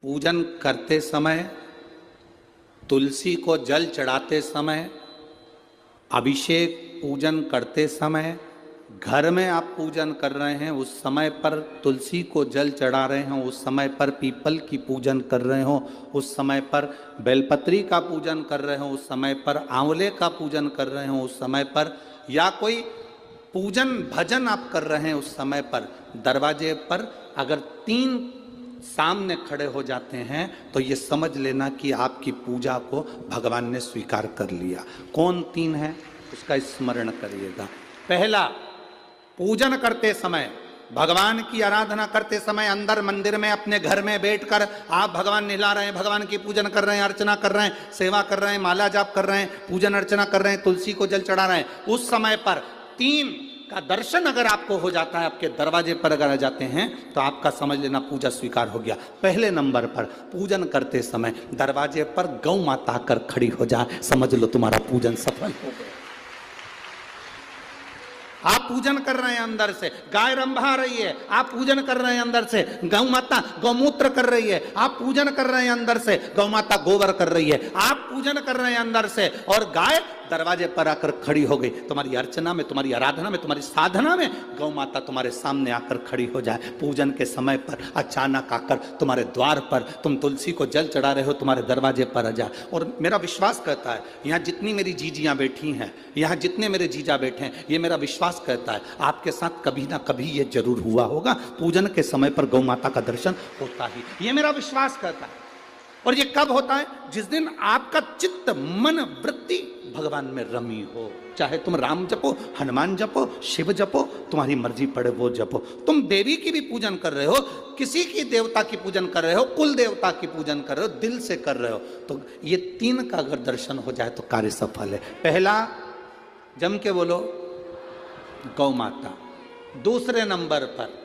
पूजन करते समय, तुलसी को जल चढ़ाते समय, अभिषेक पूजन करते समय, घर में आप पूजन कर रहे हैं उस समय पर तुलसी को जल चढ़ा रहे हो, उस समय पर पीपल की पूजन कर रहे हो, उस समय पर बेलपत्री का पूजन कर रहे हो, उस समय पर आंवले का पूजन कर रहे हो, उस समय पर या कोई पूजन भजन आप कर रहे हैं उस समय पर दरवाजे पर अगर 3 सामने खड़े हो जाते हैं तो ये समझ लेना कि आपकी पूजा को भगवान ने स्वीकार कर लिया। कौन 3 है उसका स्मरण करिएगा। पहला, पूजन करते समय, भगवान की आराधना करते समय अंदर मंदिर में अपने घर में बैठकर आप भगवान निहला रहे हैं, भगवान की पूजन कर रहे हैं, अर्चना कर रहे हैं, सेवा कर रहे हैं, माला जाप कर रहे हैं, पूजन अर्चना कर रहे हैं, तुलसी को जल चढ़ा रहे हैं, उस समय पर 3 का दर्शन अगर आपको हो जाता है, आपके दरवाजे पर अगर आ जाते हैं तो आपका समझ लेना पूजा स्वीकार हो गया। पहले नंबर पर पूजन करते समय दरवाजे पर गौ माता आकर खड़ी हो जाए, समझ लो तुम्हारा पूजन सफल हो गया। आप पूजन कर रहे हैं अंदर से, गाय रंभा रही है, आप पूजन कर रहे हैं अंदर से, गौ माता गौमूत्र कर रही है, आप पूजन कर रहे हैं अंदर से, गौ माता गोबर कर रही है, आप पूजन कर रहे हैं अंदर से और गाय दरवाजे पर आकर खड़ी हो गई। तुम्हारी अर्चना में, तुम्हारी आराधना में, तुम्हारी साधना में गौ माता तुम्हारे सामने आकर खड़ी हो जाए। पूजन के समय पर अचानक आकर तुम्हारे द्वार पर, तुम तुलसी को जल चढ़ा रहे हो, तुम्हारे दरवाजे पर आ जाए। और मेरा विश्वास कहता है, यहाँ जितनी मेरी जीजियाँ बैठी हैं, यहाँ जितने मेरे जीजा बैठे हैं, ये मेरा विश्वास कहता है आपके साथ कभी ना कभी ये जरूर हुआ होगा, पूजन के समय पर गौ माता का दर्शन होता ही, ये मेरा विश्वास कहता है। और ये कब होता है? जिस दिन आपका चित्त, मन, वृत्ति भगवान में रमी हो। चाहे तुम राम जपो, हनुमान जपो, शिव जपो, तुम्हारी मर्जी पड़े वो जपो। तुम देवी की भी पूजन कर रहे हो, किसी की देवता की पूजन कर रहे हो, कुल देवता की पूजन कर रहे हो, दिल से कर रहे हो, तो ये 3 का अगर दर्शन हो जाए तो कार्य सफल है। पहला, जम के बोलो, गौ माता। दूसरे नंबर पर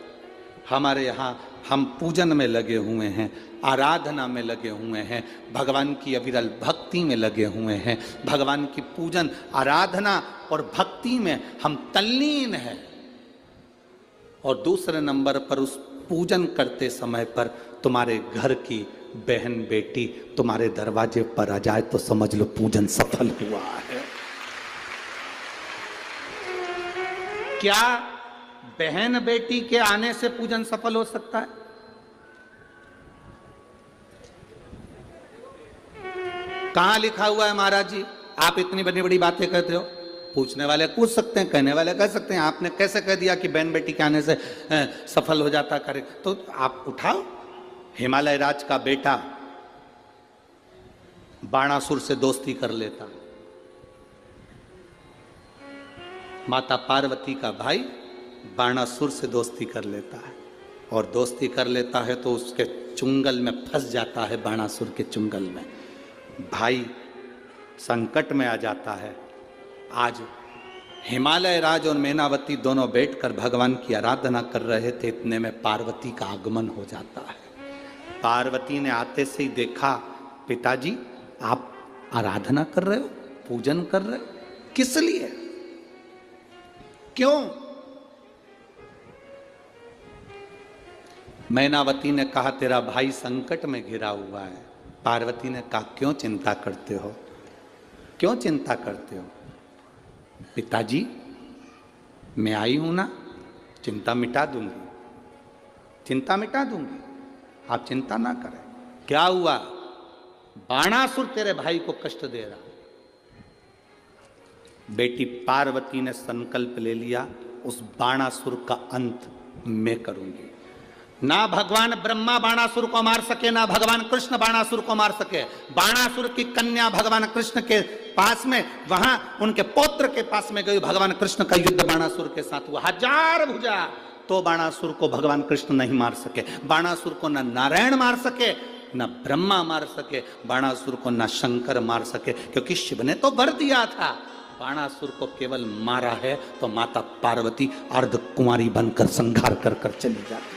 हमारे यहाँ हम पूजन में लगे हुए हैं, आराधना में लगे हुए हैं, भगवान की अविरल भक्ति में लगे हुए हैं, भगवान की पूजन, आराधना और भक्ति में हम तल्लीन हैं। और दूसरे नंबर पर उस पूजन करते समय पर तुम्हारे घर की बहन बेटी तुम्हारे दरवाजे पर आ जाए तो समझ लो पूजन सफल हुआ है। क्या बहन बेटी के आने से पूजन सफल हो सकता है? कहां लिखा हुआ है महाराज जी? आप इतनी बड़ी बड़ी बातें कहते हो। पूछने वाले पूछ सकते हैं, कहने वाले कह सकते हैं, आपने कैसे कह दिया कि बहन बेटी के आने से सफल हो जाता करे? तो आप उठाओ, हिमालय राज का बेटा बाणासुर से दोस्ती कर लेता, माता पार्वती का भाई बाणासुर से दोस्ती कर लेता है, और दोस्ती कर लेता है तो उसके चुंगल में फंस जाता है, बाणासुर के चुंगल में भाई संकट में आ जाता है। आज हिमालय राज और मैनावती दोनों बैठकर भगवान की आराधना कर रहे थे, इतने में पार्वती का आगमन हो जाता है। पार्वती ने आते से ही देखा, पिताजी आप आराधना कर रहे हो, पूजन कर रहे हो, किस लिए, क्यों? मैनावती ने कहा तेरा भाई संकट में घिरा हुआ है। पार्वती ने कहा क्यों चिंता करते हो, क्यों चिंता करते हो? पिताजी मैं आई हूं ना, चिंता मिटा दूंगी, चिंता मिटा दूंगी, आप चिंता ना करें। क्या हुआ? बाणासुर तेरे भाई को कष्ट दे रहा। बेटी पार्वती ने संकल्प ले लिया, उस बाणासुर का अंत मैं करूंगी। ना भगवान ब्रह्मा बाणासुर को मार सके, ना भगवान कृष्ण बाणासुर को मार सके। बाणासुर की कन्या भगवान कृष्ण के पास में, वहां उनके पौत्र के पास में गई, भगवान कृष्ण का युद्ध बाणासुर के साथ हुआ, 1000 भुजा, तो बाणासुर को भगवान कृष्ण नहीं मार सके। बाणासुर को न नारायण मार सके, न ब्रह्मा मार सके, बाणासुर को न शंकर मार सके, क्योंकि शिव ने तो वर दिया था। बाणासुर को केवल मारा है तो माता पार्वती अर्ध कुंवारी बनकर संहार कर कर चली जाती।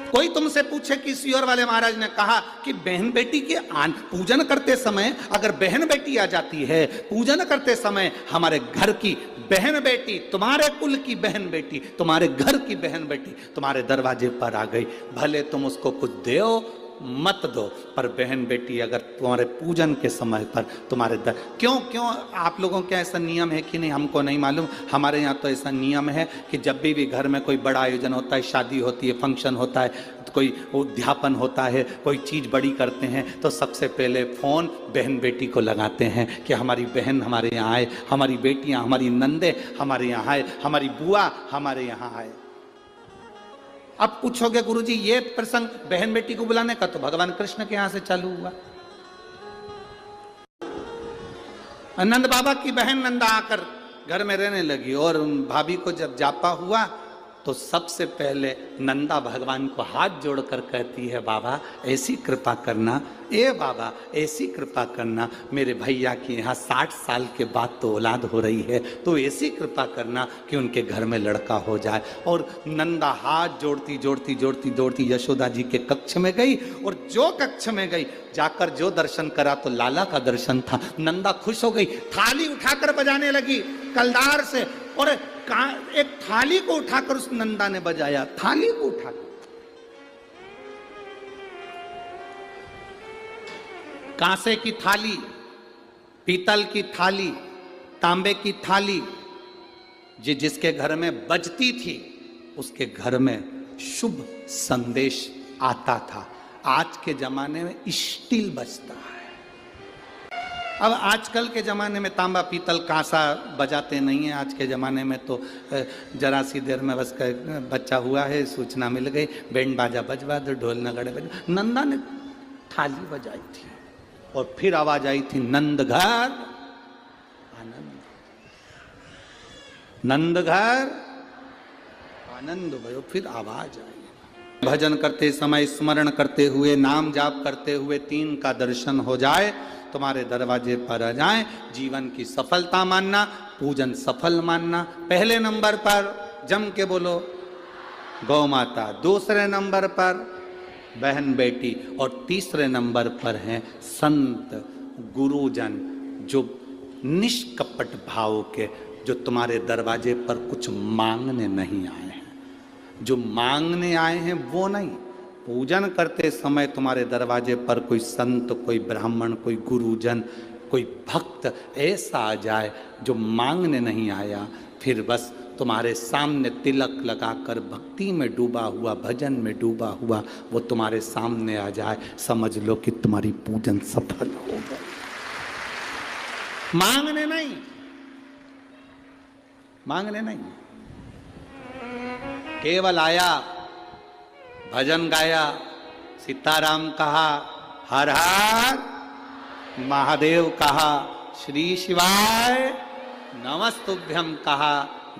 कोई तुमसे पूछे कि सियोर वाले महाराज ने कहा कि बहन बेटी के पूजन करते समय अगर बहन बेटी आ जाती है, पूजन करते समय हमारे घर की बहन बेटी, तुम्हारे कुल की बहन बेटी, तुम्हारे घर की बहन बेटी तुम्हारे दरवाजे पर आ गई, भले तुम उसको कुछ दो मत दो, पर बहन बेटी अगर तुम्हारे पूजन के समय पर तुम्हारे क्यों आप लोगों के ऐसा नियम है कि नहीं हमको नहीं मालूम, हमारे यहाँ तो ऐसा नियम है कि जब भी घर में कोई बड़ा आयोजन होता है, शादी होती है, फंक्शन होता है, कोई उद्यापन होता है, कोई चीज़ बड़ी करते हैं, तो सबसे पहले फ़ोन बहन बेटी को लगाते हैं कि हमारी बहन हमारे यहाँ आए, हमारी बेटियाँ, हमारी नंदे हमारे यहाँ आए, हमारी बुआ हमारे यहाँ आए। अब पूछोगे गुरुजी ये प्रसंग बहन बेटी को बुलाने का तो भगवान कृष्ण के यहां से चालू हुआ। नंद बाबा की बहन नंदा आकर घर में रहने लगी और भाभी को जब जापा हुआ तो सबसे पहले नंदा भगवान को हाथ जोड़कर कहती है, बाबा ऐसी कृपा करना, ए बाबा ऐसी कृपा करना, मेरे भैया के यहाँ 60 साल के बाद तो औलाद हो रही है, तो ऐसी कृपा करना कि उनके घर में लड़का हो जाए। और नंदा हाथ जोड़ती जोड़ती जोड़ती जोड़ती यशोदा जी के कक्ष में गई, और जो कक्ष में गई जाकर जो दर्शन करा तो लाला का दर्शन था। नंदा खुश हो गई, थाली उठाकर बजाने लगी कलदार से, और एक थाली को उठाकर उस नंदा ने बजाया, थाली को उठाकर। कांसे की थाली, पीतल की थाली, तांबे की थाली, जिसके घर में बजती थी उसके घर में शुभ संदेश आता था। आज के जमाने में स्टील बजता है। अब आजकल के ज़माने में तांबा पीतल कांसा बजाते नहीं है। आज के ज़माने में तो जरा सी देर में बस बच्चा हुआ है, सूचना मिल गई, बैंड बाजा बजवा दो, ढोल नगाड़े बजवा। नंदा ने थाली बजाई थी और फिर आवाज आई थी, नंद घर आनंद, नंद घर आनंद भयो। फिर आवाज आई। भजन करते समय स्मरण करते हुए, नाम जाप करते हुए 3 का दर्शन हो जाए, तुम्हारे दरवाजे पर आ जाए, जीवन की सफलता मानना, पूजन सफल मानना। पहले नंबर पर जम के बोलो गौ माता, दूसरे नंबर पर बहन बेटी, और तीसरे नंबर पर हैं संत गुरुजन, जो निष्कपट भाव के, जो तुम्हारे दरवाजे पर कुछ मांगने नहीं आए हैं। जो मांगने आए हैं वो नहीं, पूजन करते समय तुम्हारे दरवाजे पर कोई संत, कोई ब्राह्मण, कोई गुरुजन, कोई भक्त ऐसा आ जाए जो मांगने नहीं आया, फिर बस तुम्हारे सामने तिलक लगाकर भक्ति में डूबा हुआ, भजन में डूबा हुआ वो तुम्हारे सामने आ जाए, समझ लो कि तुम्हारी पूजन सफल हो गई। मांगने नहीं, मांगने नहीं, केवल आया, भजन गाया, सीताराम कहा, हर हर महादेव कहा, श्री शिवाय नमस्तुभ्यम कहा,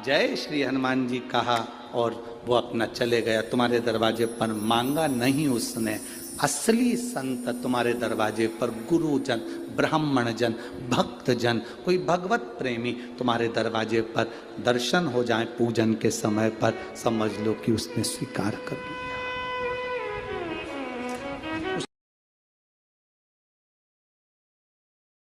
जय श्री हनुमान जी कहा, और वो अपना चले गया। तुम्हारे दरवाजे पर मांगा नहीं उसने। असली संत तुम्हारे दरवाजे पर गुरुजन, ब्राह्मण जन, भक्त जन, कोई भगवत प्रेमी तुम्हारे दरवाजे पर दर्शन हो जाए पूजन के समय पर, समझ लो कि उसने स्वीकार कर लिया।